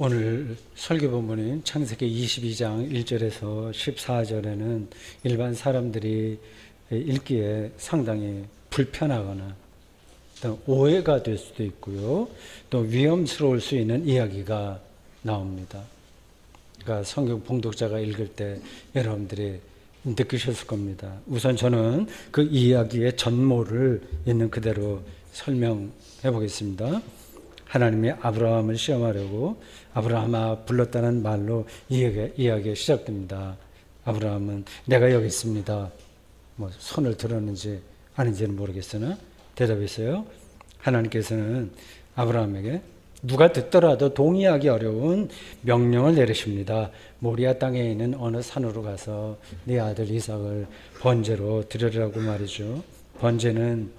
오늘 설교 본문인 창세기 22장 1절에서 14절에는 일반 사람들이 읽기에 상당히 불편하거나 또 오해가 될 수도 있고요. 또 위험스러울 수 있는 이야기가 나옵니다. 그러니까 성경 봉독자가 읽을 때 여러분들이 느끼셨을 겁니다. 우선 저는 그 이야기의 전모를 있는 그대로 설명해 보겠습니다. 하나님이 아브라함을 시험하려고 아브라함아 불렀다는 말로 이야기가 시작됩니다. 아브라함은 내가 여기 있습니다. 손을 들었는지 아닌지는 모르겠으나 대답했어요. 하나님께서는 아브라함에게 누가 듣더라도 동의하기 어려운 명령을 내리십니다. 모리아 땅에 있는 어느 산으로 가서 네 아들 이삭을 번제로 드리라고 말이죠. 번제는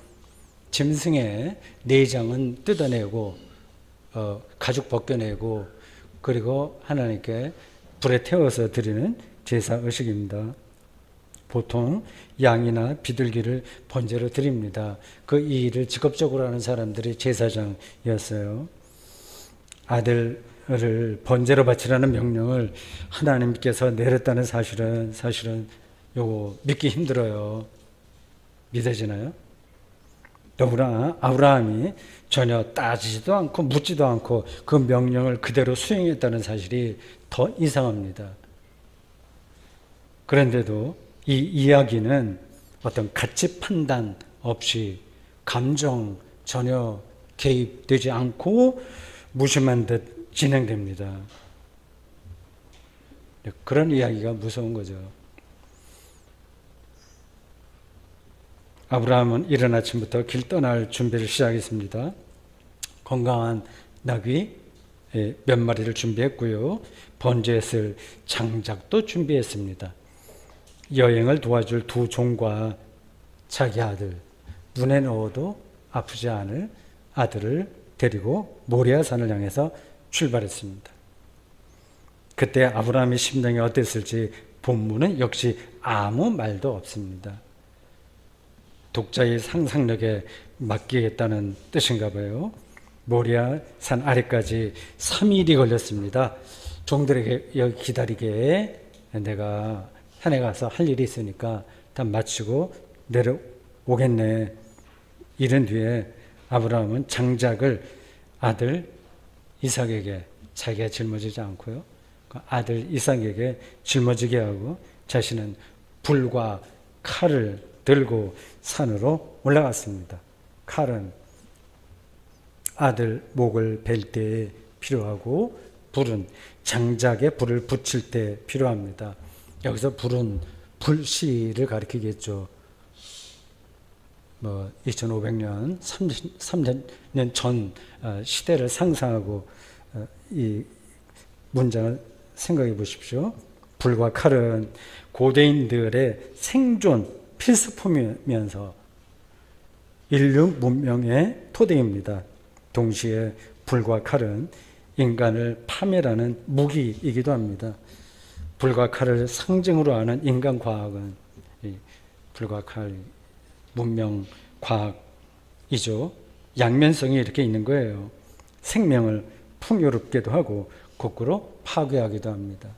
짐승의 내장은 뜯어내고 가죽 벗겨내고 그리고 하나님께 불에 태워서 드리는 제사 의식입니다. 보통 양이나 비둘기를 번제로 드립니다. 그 일을 직업적으로 하는 사람들이 제사장이었어요. 아들을 번제로 바치라는 명령을 하나님께서 내렸다는 사실은 요거 믿기 힘들어요. 믿어지나요? 더구나 아브라함이 전혀 따지지도 않고 묻지도 않고 그 명령을 그대로 수행했다는 사실이 더 이상합니다. 그런데도 이 이야기는 어떤 가치 판단 없이 감정 전혀 개입되지 않고 무심한 듯 진행됩니다. 그런 이야기가 무서운 거죠. 아브라함은 이른 아침부터 길 떠날 준비를 시작했습니다. 건강한 나귀 몇 마리를 준비했고요. 번제했을 장작도 준비했습니다. 여행을 도와줄 두 종과 자기 아들, 눈에 넣어도 아프지 않을 아들을 데리고 모리아산을 향해서 출발했습니다. 그때 아브라함의 심정이 어땠을지 본문은 역시 아무 말도 없습니다. 독자의 상상력에 맡기겠다는 뜻인가 봐요. 모리아 산 아래까지 3일이 걸렸습니다. 종들에게 여기 기다리게 내가 산에 가서 할 일이 있으니까 다 마치고 내려오겠네. 이른 뒤에 아브라함은 장작을 아들 이삭에게 자기가 짊어지지 않고요. 아들 이삭에게 짊어지게 하고 자신은 불과 칼을 들고 산으로 올라갔습니다. 칼은 아들 목을 벨 때 필요하고 불은 장작에 불을 붙일 때 필요합니다. 여기서 불은 불씨를 가리키겠죠. 2500년, 3000년 전 시대를 상상하고 이 문장을 생각해 보십시오. 불과 칼은 고대인들의 생존 필수품이면서 인류 문명의 토대입니다. 동시에 불과 칼은 인간을 파멸하는 무기이기도 합니다. 불과 칼을 상징으로 하는 인간 과학은 불과 칼 문명 과학이죠. 양면성이 이렇게 있는 거예요. 생명을 풍요롭게도 하고 거꾸로 파괴하기도 합니다.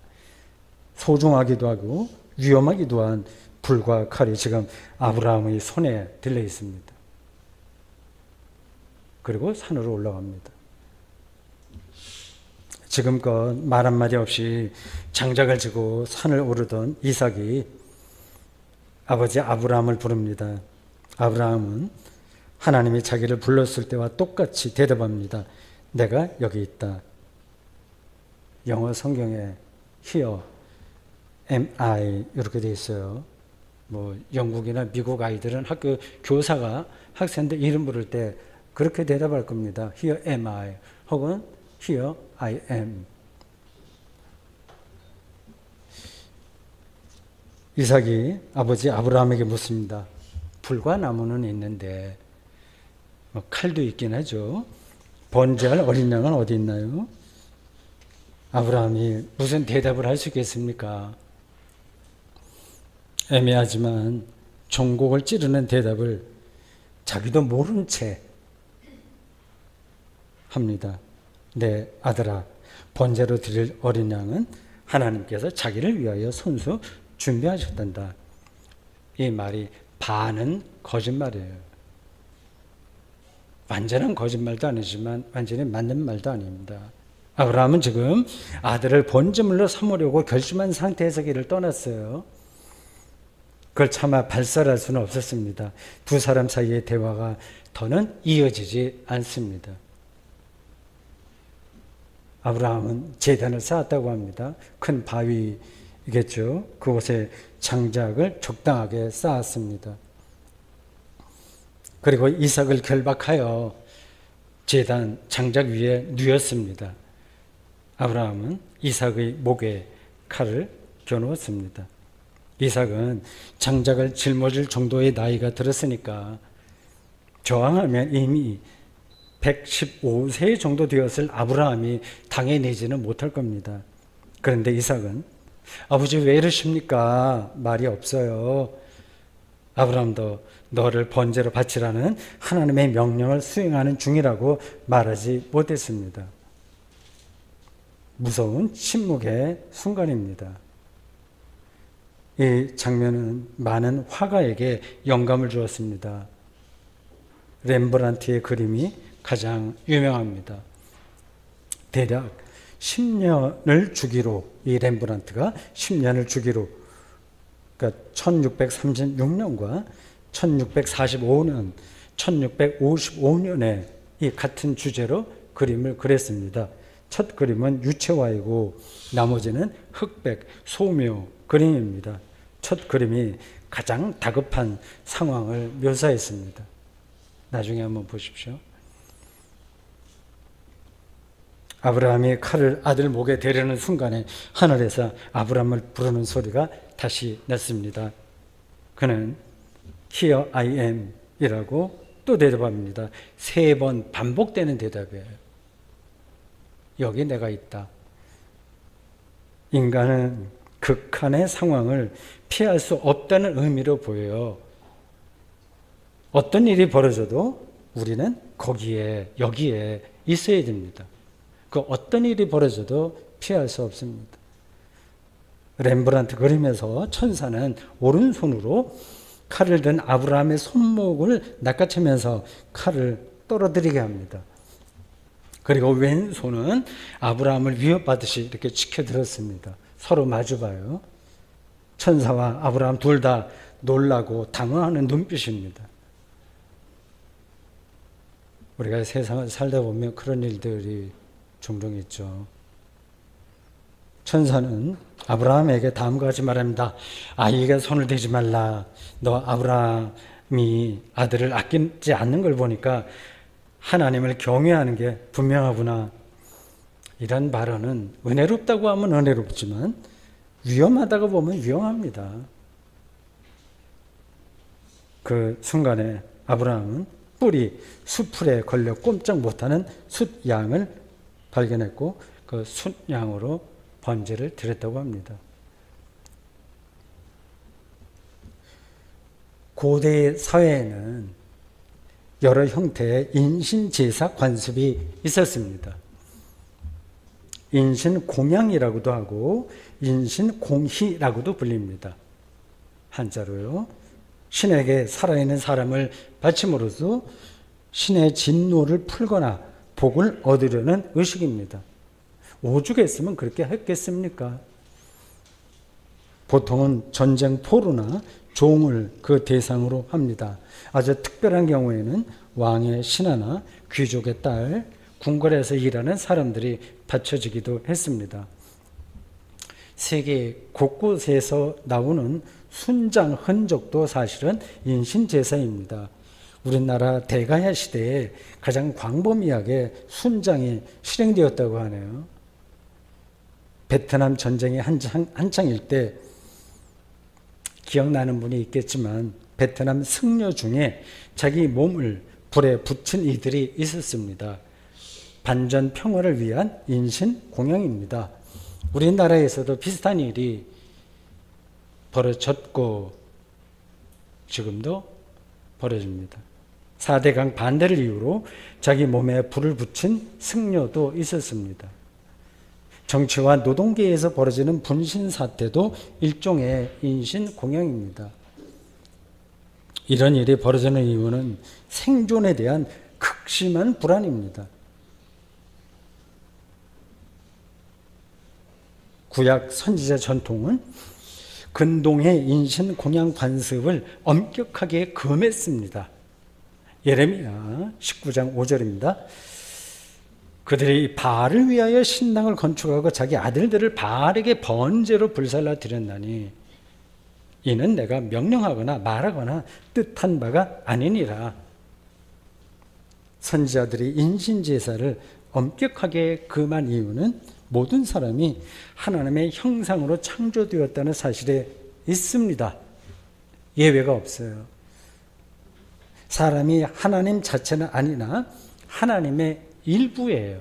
소중하기도 하고 위험하기도 한 불과 칼이 지금 아브라함의 손에 들려 있습니다. 그리고 산으로 올라갑니다. 지금껏 말 한마디 없이 장작을 지고 산을 오르던 이삭이 아버지 아브라함을 부릅니다. 아브라함은 하나님이 자기를 불렀을 때와 똑같이 대답합니다. 내가 여기 있다. 영어 성경에 Here am I 이렇게 되어 있어요. 영국이나 미국 아이들은 학교 교사가 학생들 이름 부를 때 그렇게 대답할 겁니다. Here am I 혹은 Here I am. 이삭이 아버지 아브라함에게 묻습니다. 불과 나무는 있는데 칼도 있긴 하죠. 번제할 어린 양은 어디 있나요? 아브라함이 무슨 대답을 할 수 있겠습니까? 애매하지만 종곡을 찌르는 대답을 자기도 모른 채 합니다. 내 아들아, 번제로 드릴 어린 양은 하나님께서 자기를 위하여 손수 준비하셨단다. 이 말이 반은 거짓말이에요. 완전한 거짓말도 아니지만 완전히 맞는 말도 아닙니다. 아브라함은 지금 아들을 번제물로 삼으려고 결심한 상태에서 길을 떠났어요. 그걸 차마 발설할 수는 없었습니다. 두 사람 사이의 대화가 더는 이어지지 않습니다. 아브라함은 제단을 쌓았다고 합니다. 큰 바위이겠죠. 그곳에 장작을 적당하게 쌓았습니다. 그리고 이삭을 결박하여 제단 장작 위에 뉘었습니다. 아브라함은 이삭의 목에 칼을 겨누었습니다. 이삭은 장작을 짊어질 정도의 나이가 들었으니까 저항하면 이미 115세 정도 되었을 아브라함이 당해내지는 못할 겁니다. 그런데 이삭은 아버지 왜 이러십니까? 말이 없어요. 아브라함도 너를 번제로 바치라는 하나님의 명령을 수행하는 중이라고 말하지 못했습니다. 무서운 침묵의 순간입니다. 이 장면은 많은 화가에게 영감을 주었습니다. 렘브란트의 그림이 가장 유명합니다. 대략 10년을 주기로 이 렘브란트가 10년을 주기로 그러니까 1636년과 1645년, 1655년에 이 같은 주제로 그림을 그렸습니다. 첫 그림은 유채화이고 나머지는 흑백, 소묘 그림입니다. 첫 그림이 가장 다급한 상황을 묘사했습니다. 나중에 한번 보십시오. 아브라함이 칼을 아들 목에 대려는 순간에 하늘에서 아브라함을 부르는 소리가 다시 났습니다. 그는 Here I am 이라고 또 대답합니다. 3번 반복되는 대답이에요. 여기 내가 있다. 인간은 극한의 상황을 피할 수 없다는 의미로 보여요. 어떤 일이 벌어져도 우리는 거기에, 여기에 있어야 됩니다. 그 어떤 일이 벌어져도 피할 수 없습니다. 렘브란트 그림에서 천사는 오른손으로 칼을 든 아브라함의 손목을 낚아채면서 칼을 떨어뜨리게 합니다. 그리고 왼손은 아브라함을 위협받듯이 이렇게 치켜들었습니다. 서로 마주봐요. 천사와 아브라함 둘 다 놀라고 당황하는 눈빛입니다. 우리가 세상을 살다 보면 그런 일들이 종종 있죠. 천사는 아브라함에게 다음과 같이 말합니다. 아이에게 손을 대지 말라. 너 아브라함이 아들을 아끼지 않는 걸 보니까 하나님을 경외하는 게 분명하구나. 이런 발언은 은혜롭다고 하면 은혜롭지만 위험하다고 보면 위험합니다. 그 순간에 아브라함은 뿔이 숫풀에 걸려 꼼짝 못하는 숫양을 발견했고 그 숫양으로 번제를 드렸다고 합니다. 고대 사회에는 여러 형태의 인신제사 관습이 있었습니다. 인신공양이라고도 하고 인신공희라고도 불립니다. 한자로요. 신에게 살아있는 사람을 바침으로써 신의 진노를 풀거나 복을 얻으려는 의식입니다. 오죽했으면 그렇게 했겠습니까? 보통은 전쟁 포로나 종을 그 대상으로 합니다. 아주 특별한 경우에는 왕의 신하나 귀족의 딸, 궁궐에서 일하는 사람들이 바쳐지기도 했습니다. 세계 곳곳에서 나오는 순장 흔적도 사실은 인신제사입니다. 우리나라 대가야 시대에 가장 광범위하게 순장이 실행되었다고 하네요. 베트남 전쟁이 한창일 때 기억나는 분이 있겠지만 베트남 승려 중에 자기 몸을 불에 붙인 이들이 있었습니다. 반전 평화를 위한 인신공양입니다. 우리나라에서도 비슷한 일이 벌어졌고 지금도 벌어집니다. 4대강 반대를 이유로 자기 몸에 불을 붙인 승려도 있었습니다. 정치와 노동계에서 벌어지는 분신 사태도 일종의 인신 공양입니다. 이런 일이 벌어지는 이유는 생존에 대한 극심한 불안입니다. 구약 선지자 전통은 근동의 인신 공양 관습을 엄격하게 금했습니다. 예레미야 19장 5절입니다. 그들이 바알을 위하여 신당을 건축하고 자기 아들들을 바알에게 번제로 불살라 드렸나니 이는 내가 명령하거나 말하거나 뜻한 바가 아니니라. 선지자들이 인신제사를 엄격하게 금한 이유는 모든 사람이 하나님의 형상으로 창조되었다는 사실에 있습니다. 예외가 없어요. 사람이 하나님 자체는 아니나 하나님의 일부예요.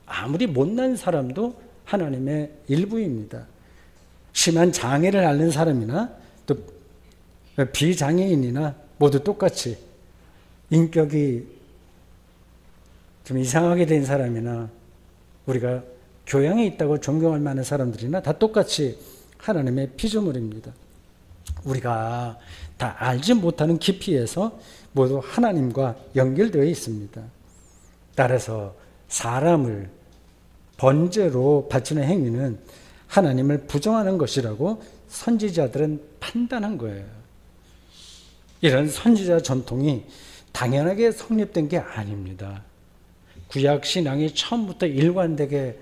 아무리 못난 사람도 하나님의 일부입니다. 심한 장애를 앓는 사람이나 또 비장애인이나 모두 똑같이 인격이 좀 이상하게 된 사람이나 우리가 교양이 있다고 존경할 만한 사람들이나 다 똑같이 하나님의 피조물입니다. 우리가 다 알지 못하는 깊이에서 모두 하나님과 연결되어 있습니다. 따라서 사람을 번제로 바치는 행위는 하나님을 부정하는 것이라고 선지자들은 판단한 거예요. 이런 선지자 전통이 당연하게 성립된 게 아닙니다. 구약 신앙이 처음부터 일관되게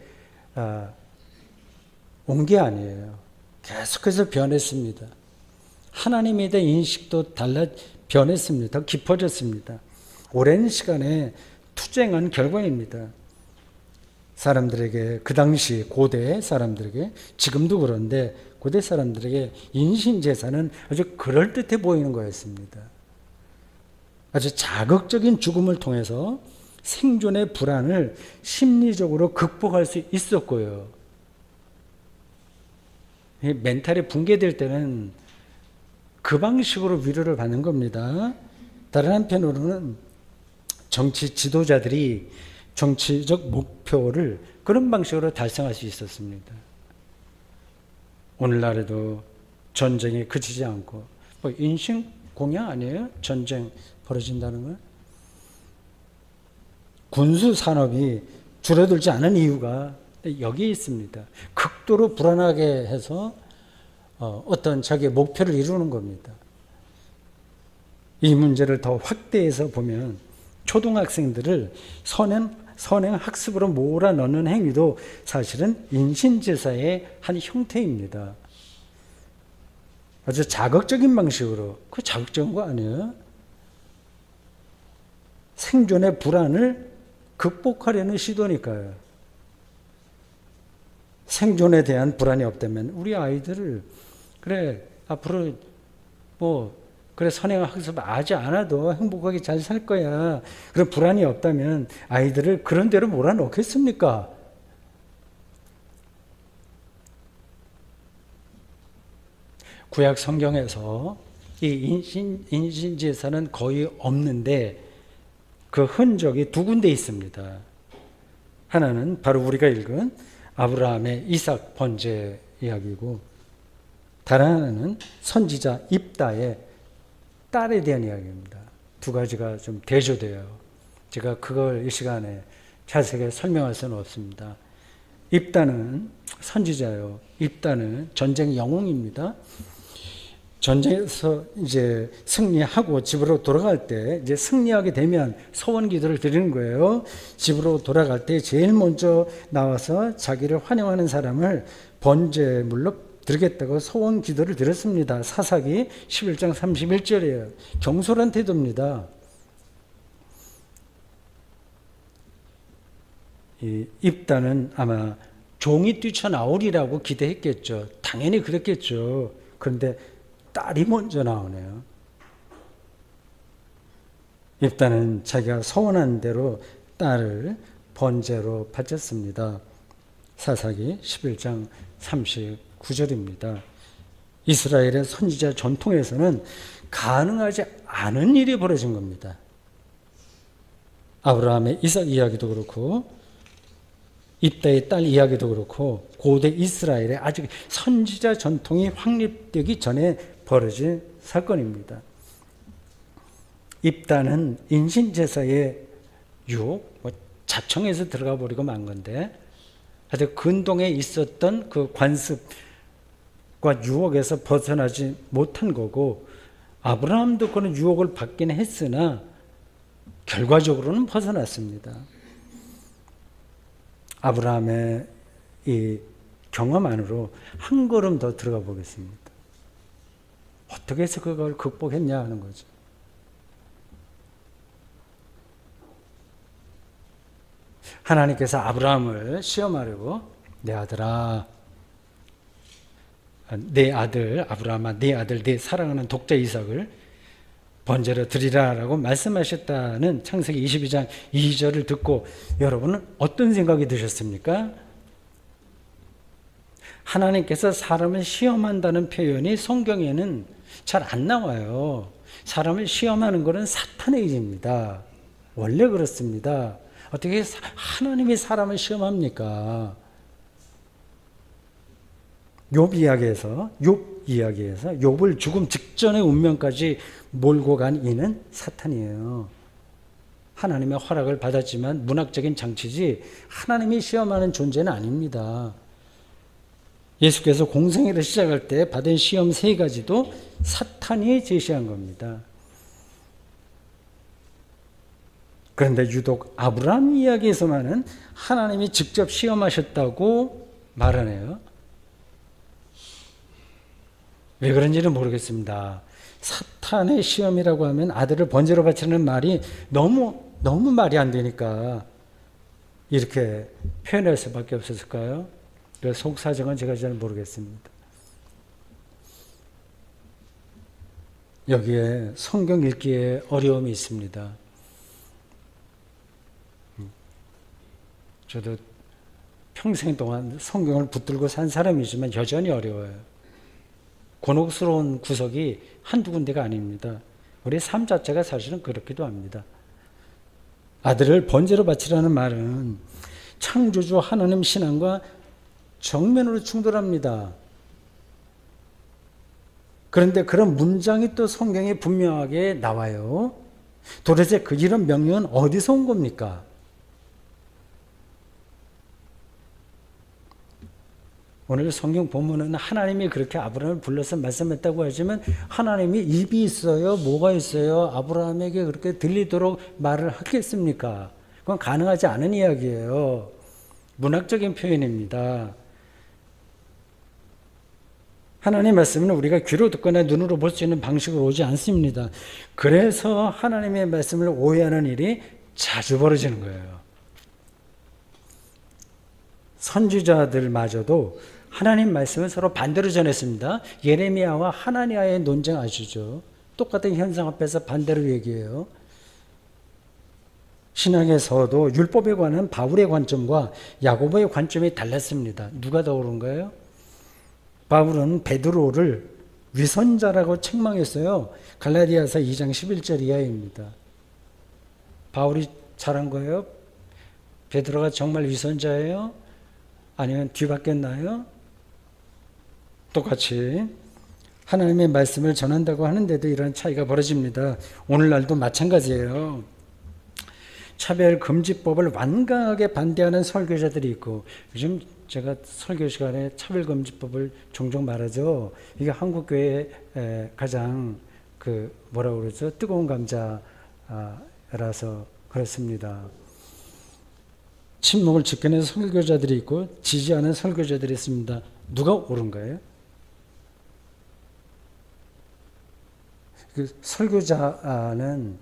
온 게 아니에요. 계속해서 변했습니다. 하나님에 대한 인식도 변했습니다. 더 깊어졌습니다. 오랜 시간에 투쟁한 결과입니다. 사람들에게, 그 당시 고대 사람들에게, 지금도 그런데 고대 사람들에게 인신제사는 아주 그럴듯해 보이는 거였습니다. 아주 자극적인 죽음을 통해서 생존의 불안을 심리적으로 극복할 수 있었고요. 멘탈이 붕괴될 때는 그 방식으로 위로를 받는 겁니다. 다른 한편으로는 정치 지도자들이 정치적 목표를 그런 방식으로 달성할 수 있었습니다. 오늘날에도 전쟁에 그치지 않고 인신 공양 아니에요? 전쟁 벌어진다는 건? 군수 산업이 줄어들지 않은 이유가 여기에 있습니다. 극도로 불안하게 해서 어떤 자기의 목표를 이루는 겁니다. 이 문제를 더 확대해서 보면 초등학생들을 선행 학습으로 몰아넣는 행위도 사실은 인신제사의 한 형태입니다. 아주 자극적인 방식으로, 그 자극적인 거 아니에요? 생존의 불안을 극복하려는 시도니까요. 생존에 대한 불안이 없다면 우리 아이들을 그래 앞으로 그래 선행학습 하지 않아도 행복하게 잘 살 거야. 그런 불안이 없다면 아이들을 그런 대로 몰아넣겠습니까? 구약 성경에서 이 인신제사는 거의 없는데 그 흔적이 두 군데 있습니다. 하나는 바로 우리가 읽은 아브라함의 이삭 번제 이야기고, 다른 하나는 선지자 입다의 딸에 대한 이야기입니다. 두 가지가 좀 대조돼요. 제가 그걸 이 시간에 자세하게 설명할 수는 없습니다. 입다는 선지자요. 입다는 전쟁 영웅입니다. 전쟁에서 이제 승리하고 집으로 돌아갈 때, 이제 승리하게 되면 소원 기도를 드리는 거예요. 집으로 돌아갈 때 제일 먼저 나와서 자기를 환영하는 사람을 번제물로 드리겠다고 소원 기도를 드렸습니다. 사사기 11장 31절이에요. 경솔한 태도입니다. 이 입다는 아마 종이 뛰쳐나오리라고 기대했겠죠. 당연히 그랬겠죠. 그런데 딸이 먼저 나오네요. 입다는 자기가 소원한 대로 딸을 번제로 바쳤습니다. 사사기 11장 39절입니다. 이스라엘의 선지자 전통에서는 가능하지 않은 일이 벌어진 겁니다. 아브라함의 이삭 이야기도 그렇고 입다의 딸 이야기도 그렇고 고대 이스라엘의 아직 선지자 전통이 확립되기 전에 벌어진 사건입니다. 입다는 인신제사의 유혹, 자청해서 들어가 버리고 만 건데, 하여튼 근동에 있었던 그 관습과 유혹에서 벗어나지 못한 거고, 아브라함도 그런 유혹을 받긴 했으나 결과적으로는 벗어났습니다. 아브라함의 이 경험 안으로 한 걸음 더 들어가 보겠습니다. 어떻게 해서 그걸 극복했냐 하는 거죠. 하나님께서 아브라함을 시험하려고 내 아들아, 내 아들 아브라함아, 내 아들 내 사랑하는 독자 이삭을 번제로 드리라 라고 말씀하셨다는 창세기 22장 2절을 듣고 여러분은 어떤 생각이 드셨습니까? 하나님께서 사람을 시험한다는 표현이 성경에는 잘 안 나와요. 사람을 시험하는 것은 사탄의 일입니다. 원래 그렇습니다. 어떻게 하나님이 사람을 시험합니까? 욥 이야기에서 욥을 죽음 직전의 운명까지 몰고 간 이는 사탄이에요. 하나님의 허락을 받았지만 문학적인 장치지 하나님이 시험하는 존재는 아닙니다. 예수께서 공생애를 시작할 때 받은 시험 3가지도 사탄이 제시한 겁니다. 그런데 유독 아브라함 이야기에서만은 하나님이 직접 시험하셨다고 말하네요. 왜 그런지는 모르겠습니다. 사탄의 시험이라고 하면 아들을 번제로 바치는 말이 너무 말이 안 되니까 이렇게 표현할 수밖에 없었을까요? 그 속사정은 제가 잘 모르겠습니다. 여기에 성경 읽기에 어려움이 있습니다. 저도 평생 동안 성경을 붙들고 산 사람이지만 여전히 어려워요. 곤혹스러운 구석이 한두 군데가 아닙니다. 우리 삶 자체가 사실은 그렇기도 합니다. 아들을 번제로 바치라는 말은 창조주 하나님 신앙과 정면으로 충돌합니다. 그런데 그런 문장이 또 성경에 분명하게 나와요. 도대체 이런 명령은 어디서 온 겁니까? 오늘 성경 본문은 하나님이 그렇게 아브라함을 불러서 말씀했다고 하지만 하나님이 입이 있어요? 뭐가 있어요? 아브라함에게 그렇게 들리도록 말을 하겠습니까? 그건 가능하지 않은 이야기예요. 문학적인 표현입니다. 하나님의 말씀은 우리가 귀로 듣거나 눈으로 볼 수 있는 방식으로 오지 않습니다. 그래서 하나님의 말씀을 오해하는 일이 자주 벌어지는 거예요. 선지자들마저도 하나님 말씀을 서로 반대로 전했습니다. 예레미야와 하나니아의 논쟁 아시죠? 똑같은 현상 앞에서 반대로 얘기해요. 신학에서도 율법에 관한 바울의 관점과 야고보의 관점이 달랐습니다. 누가 더 옳은가요? 바울은 베드로를 위선자라고 책망했어요. 갈라디아서 2장 11절 이하입니다. 바울이 잘한 거예요? 베드로가 정말 위선자예요? 아니면 뒤바뀌었나요? 똑같이 하나님의 말씀을 전한다고 하는데도 이런 차이가 벌어집니다. 오늘날도 마찬가지예요. 차별금지법을 완강하게 반대하는 설교자들이 있고, 요즘 제가 설교 시간에 차별금지법을 종종 말하죠. 이게 한국교회의 가장 뭐라고 그러죠? 뜨거운 감자라서 그렇습니다. 침묵을 지켜내는 설교자들이 있고 지지하는 설교자들이 있습니다. 누가 옳은가요? 설교자는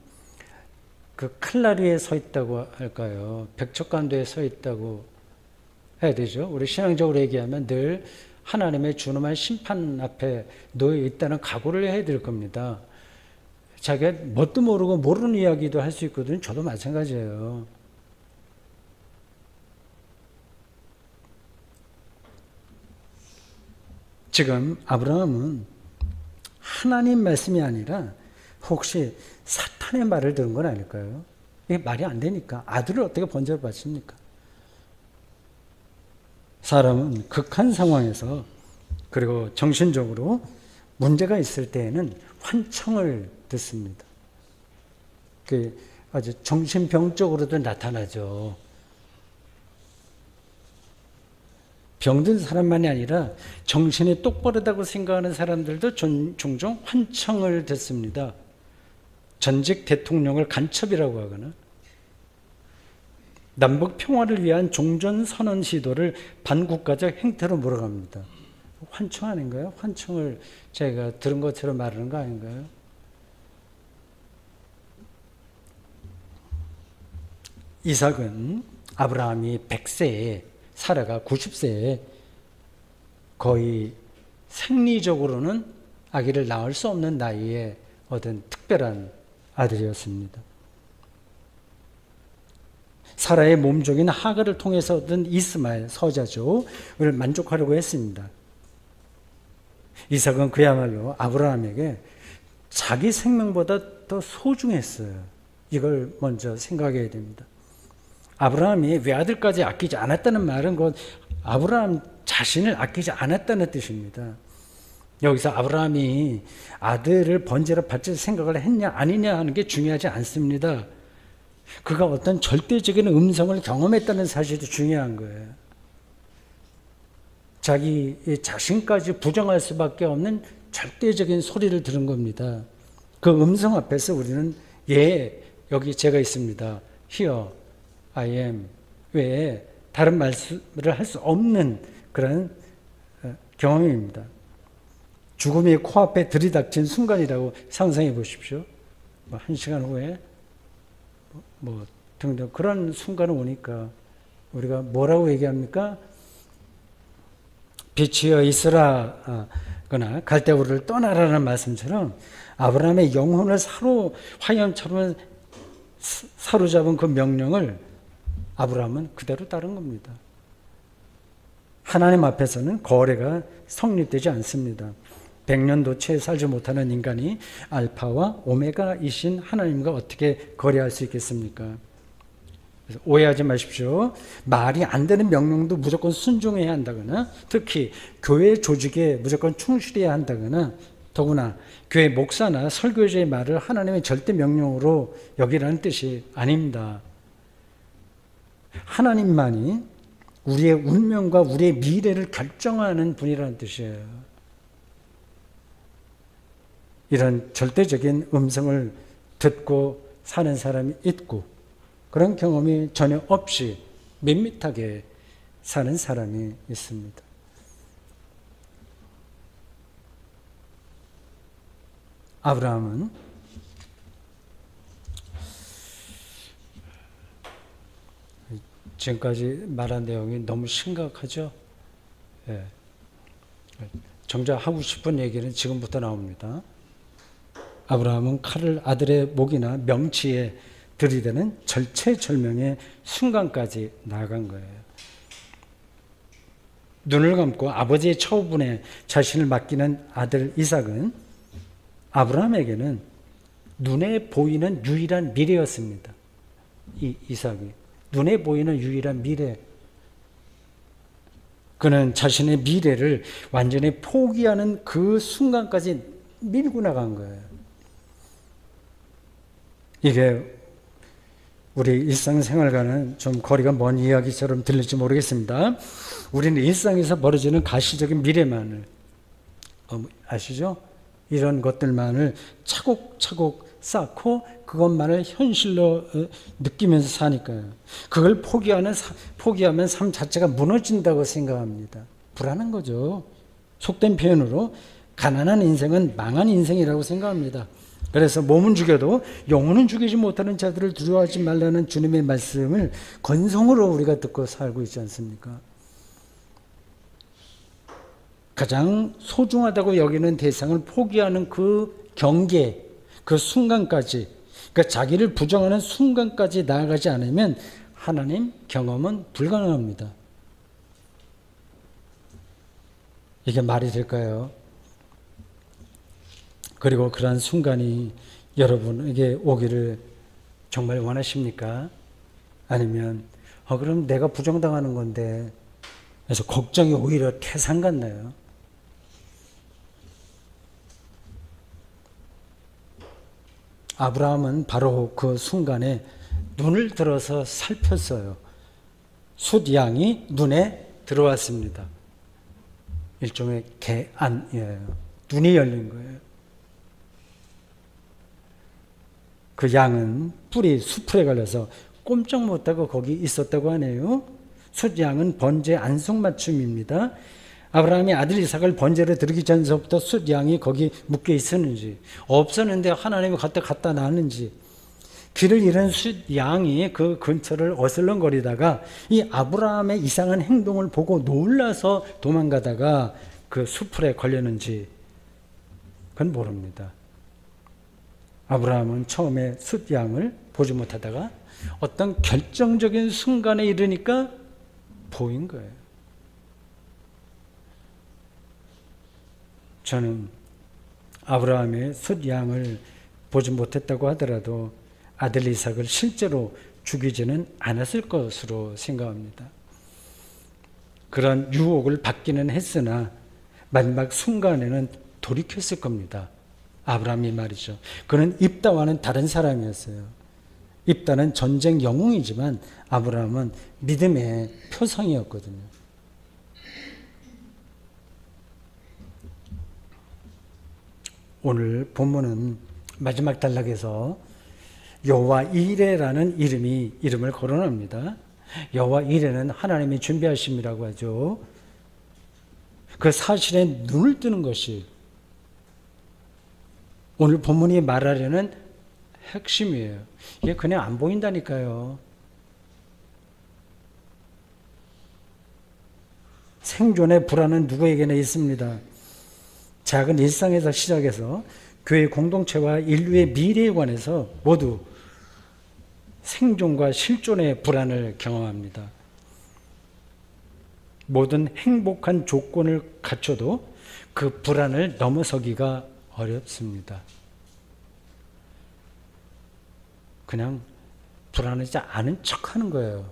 칼라리에 서 있다고 할까요? 백척간도에 서 있다고 해야 되죠. 우리 신앙적으로 얘기하면 늘 하나님의 준엄한 심판 앞에 놓여 있다는 각오를 해야 될 겁니다. 자기가 뭣도 모르고 모르는 이야기도 할 수 있거든요. 저도 마찬가지예요. 지금 아브라함은 하나님 말씀이 아니라 혹시 사탄의 말을 들은 건 아닐까요? 이게 말이 안 되니까 아들을 어떻게 번제로 바칩니까? 사람은 극한 상황에서 그리고 정신적으로 문제가 있을 때에는 환청을 듣습니다. 그게 아주 정신병적으로도 나타나죠. 병든 사람만이 아니라 정신이 똑바르다고 생각하는 사람들도 종종 환청을 듣습니다. 전직 대통령을 간첩이라고 하거나 남북 평화를 위한 종전선언 시도를 반국가적 행태로 몰아갑니다. 환청 아닌가요? 환청을 제가 들은 것처럼 말하는 거 아닌가요? 이삭은 아브라함이 100세에 사라가 90세에 거의 생리적으로는 아기를 낳을 수 없는 나이에 얻은 특별한 아들이었습니다. 사라의 몸종인 하갈을 통해서 얻은 이스마엘 서자조를 만족하려고 했습니다. 이삭은 그야말로 아브라함에게 자기 생명보다 더 소중했어요. 이걸 먼저 생각해야 됩니다. 아브라함이 외아들까지 아끼지 않았다는 말은 곧 아브라함 자신을 아끼지 않았다는 뜻입니다. 여기서 아브라함이 아들을 번제로 바칠 생각을 했냐 아니냐 하는 게 중요하지 않습니다. 그가 어떤 절대적인 음성을 경험했다는 사실도 중요한 거예요. 자기 자신까지 부정할 수밖에 없는 절대적인 소리를 들은 겁니다. 그 음성 앞에서 우리는 여기 제가 있습니다. Here I am 외에 다른 말씀을 할 수 없는 그런 경험입니다. 죽음이 코앞에 들이닥친 순간이라고 상상해 보십시오. 1시간 후에 등등 그런 순간이 오니까 우리가 뭐라고 얘기합니까? 빛이여 있으라 거나 갈대우를 떠나라는 말씀처럼 아브라함의 영혼을 화염처럼 사로잡은 그 명령을 아브라함은 그대로 따른 겁니다. 하나님 앞에서는 거래가 성립되지 않습니다. 100년도 채 살지 못하는 인간이 알파와 오메가이신 하나님과 어떻게 거래할 수 있겠습니까? 그래서 오해하지 마십시오. 말이 안 되는 명령도 무조건 순종해야 한다거나 특히 교회 조직에 무조건 충실해야 한다거나 더구나 교회 목사나 설교자의 말을 하나님의 절대 명령으로 여기라는 뜻이 아닙니다. 하나님만이 우리의 운명과 우리의 미래를 결정하는 분이라는 뜻이에요. 이런 절대적인 음성을 듣고 사는 사람이 있고 그런 경험이 전혀 없이 밋밋하게 사는 사람이 있습니다. 아브라함은 지금까지 말한 내용이 너무 심각하죠? 예. 정작 하고 싶은 얘기는 지금부터 나옵니다. 아브라함은 칼을 아들의 목이나 명치에 들이대는 절체절명의 순간까지 나아간 거예요. 눈을 감고 아버지의 처분에 자신을 맡기는 아들 이삭은 아브라함에게는 눈에 보이는 유일한 미래였습니다. 이삭이 눈에 보이는 유일한 미래. 그는 자신의 미래를 완전히 포기하는 그 순간까지 밀고 나간 거예요. 이게 우리 일상생활과는 좀 거리가 먼 이야기처럼 들릴지 모르겠습니다. 우리는 일상에서 벌어지는 가시적인 미래만을 아시죠? 이런 것들만을 차곡차곡 쌓고 그것만을 현실로 느끼면서 사니까요. 그걸 포기하면 삶 자체가 무너진다고 생각합니다. 불안한 거죠. 속된 표현으로 가난한 인생은 망한 인생이라고 생각합니다. 그래서 몸은 죽여도 영혼은 죽이지 못하는 자들을 두려워하지 말라는 주님의 말씀을 건성으로 우리가 듣고 살고 있지 않습니까? 가장 소중하다고 여기는 대상을 포기하는 그 경계, 그 순간까지, 그러니까 자기를 부정하는 순간까지 나아가지 않으면 하나님 경험은 불가능합니다. 이게 말이 될까요? 그리고 그러한 순간이 여러분에게 오기를 정말 원하십니까? 아니면 그럼 내가 부정당하는 건데 그래서 걱정이 오히려 태산 같네요. 아브라함은 바로 그 순간에 눈을 들어서 살폈어요. 숫양이 눈에 들어왔습니다. 일종의 개안이에요. 눈이 열린 거예요. 그 양은 뿔이 수풀에 걸려서 꼼짝 못하고 거기 있었다고 하네요. 숫양은 번제 안성맞춤입니다. 아브라함이 아들 이삭을 번제로 드리기 전서부터 숫양이 거기 묶여 있었는지, 없었는데 하나님이 갖다 놨는지, 길을 잃은 숫양이 그 근처를 어슬렁거리다가 이 아브라함의 이상한 행동을 보고 놀라서 도망가다가 그 수풀에 걸렸는지 그건 모릅니다. 아브라함은 처음에 숫양을 보지 못하다가 어떤 결정적인 순간에 이르니까 보인 거예요. 저는 아브라함의 숫양을 보지 못했다고 하더라도 아들 이삭을 실제로 죽이지는 않았을 것으로 생각합니다. 그런 유혹을 받기는 했으나 마지막 순간에는 돌이켰을 겁니다. 아브라함이 말이죠. 그는 입다와는 다른 사람이었어요. 입다는 전쟁 영웅이지만 아브라함은 믿음의 표상이었거든요. 오늘 본문은 마지막 단락에서 여호와 이레라는 이름을 거론합니다. 여호와 이레는 하나님이 준비하심이라고 하죠. 그 사실에 눈을 뜨는 것이 오늘 본문이 말하려는 핵심이에요. 이게 그냥 안 보인다니까요. 생존의 불안은 누구에게나 있습니다. 작은 일상에서 시작해서 교회 공동체와 인류의 미래에 관해서 모두 생존과 실존의 불안을 경험합니다. 모든 행복한 조건을 갖춰도 그 불안을 넘어서기가 어렵습니다. 그냥 불안하지 않은 척하는 거예요.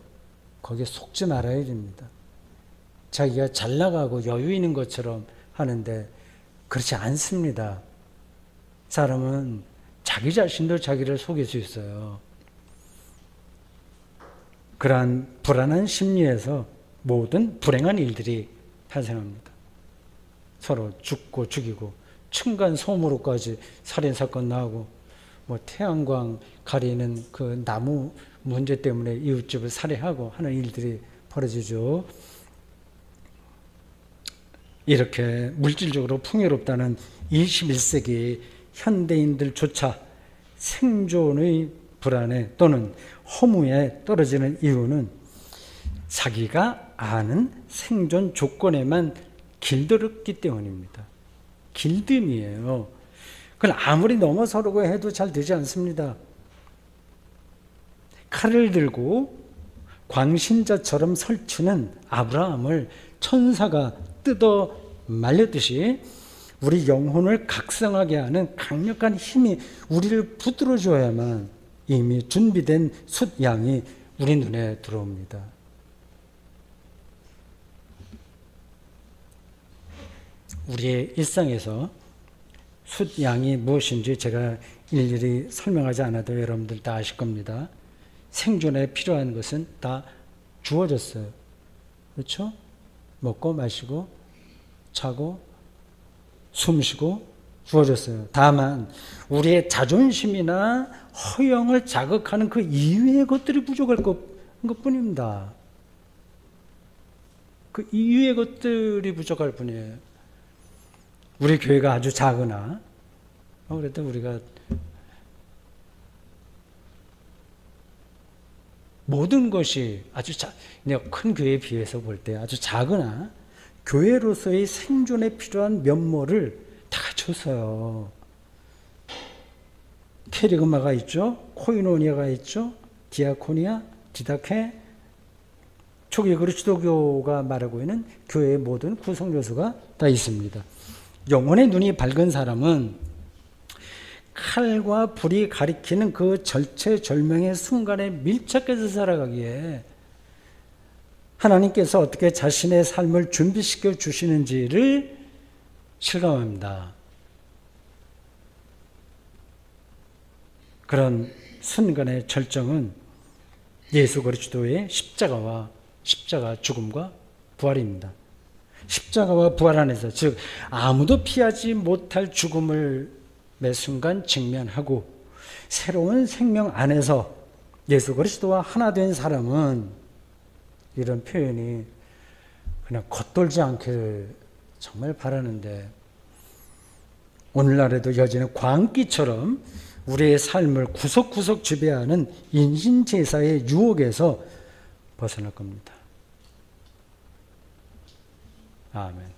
거기에 속지 말아야 됩니다. 자기가 잘 나가고 여유 있는 것처럼 하는데 그렇지 않습니다. 사람은 자기 자신도 자기를 속일 수 있어요. 그러한 불안한 심리에서 모든 불행한 일들이 발생합니다. 서로 죽고 죽이고 층간소음으로까지 살인사건 나오고 태양광 가리는 그 나무 문제 때문에 이웃집을 살해하고 하는 일들이 벌어지죠. 이렇게 물질적으로 풍요롭다는 21세기 현대인들조차 생존의 불안에 또는 허무에 떨어지는 이유는 자기가 아는 생존 조건에만 길들였기 때문입니다. 길듦이에요. 그걸 아무리 넘어서려고 해도 잘 되지 않습니다. 칼을 들고 광신자처럼 설치는 아브라함을 천사가 뜯어 말렸듯이 우리 영혼을 각성하게 하는 강력한 힘이 우리를 붙들어 줘야만 이미 준비된 숫양이 우리 눈에 들어옵니다. 우리의 일상에서 숫양이 무엇인지 제가 일일이 설명하지 않아도 여러분들 다 아실 겁니다. 생존에 필요한 것은 다 주어졌어요. 그렇죠? 먹고 마시고 자고 숨쉬고 주어졌어요. 다만 우리의 자존심이나 허영을 자극하는 그 이외의 것들이 부족할 것뿐입니다. 그 이외의 것들이 부족할 뿐이에요. 우리 교회가 아주 작으나 그래도 우리가 모든 것이 아주 큰 교회에 비해서 볼 때 아주 작으나 교회로서의 생존에 필요한 면모를 다 갖췄어요. 캐리그마가 있죠. 코이노니아가 있죠. 디아코니아, 디다케. 초기 그리스도교가 말하고 있는 교회의 모든 구성 요소가 다 있습니다. 영혼의 눈이 밝은 사람은 칼과 불이 가리키는 그 절체절명의 순간에 밀착해서 살아가기에 하나님께서 어떻게 자신의 삶을 준비시켜 주시는지를 실감합니다. 그런 순간의 절정은 예수 그리스도의 십자가와 십자가 죽음과 부활입니다. 십자가와 부활 안에서, 즉 아무도 피하지 못할 죽음을 매 순간 직면하고 새로운 생명 안에서 예수 그리스도와 하나 된 사람은, 이런 표현이 그냥 겉돌지 않기를 정말 바라는데, 오늘날에도 여전히 광기처럼 우리의 삶을 구석구석 지배하는 인신제사의 유혹에서 벗어날 겁니다. 아멘.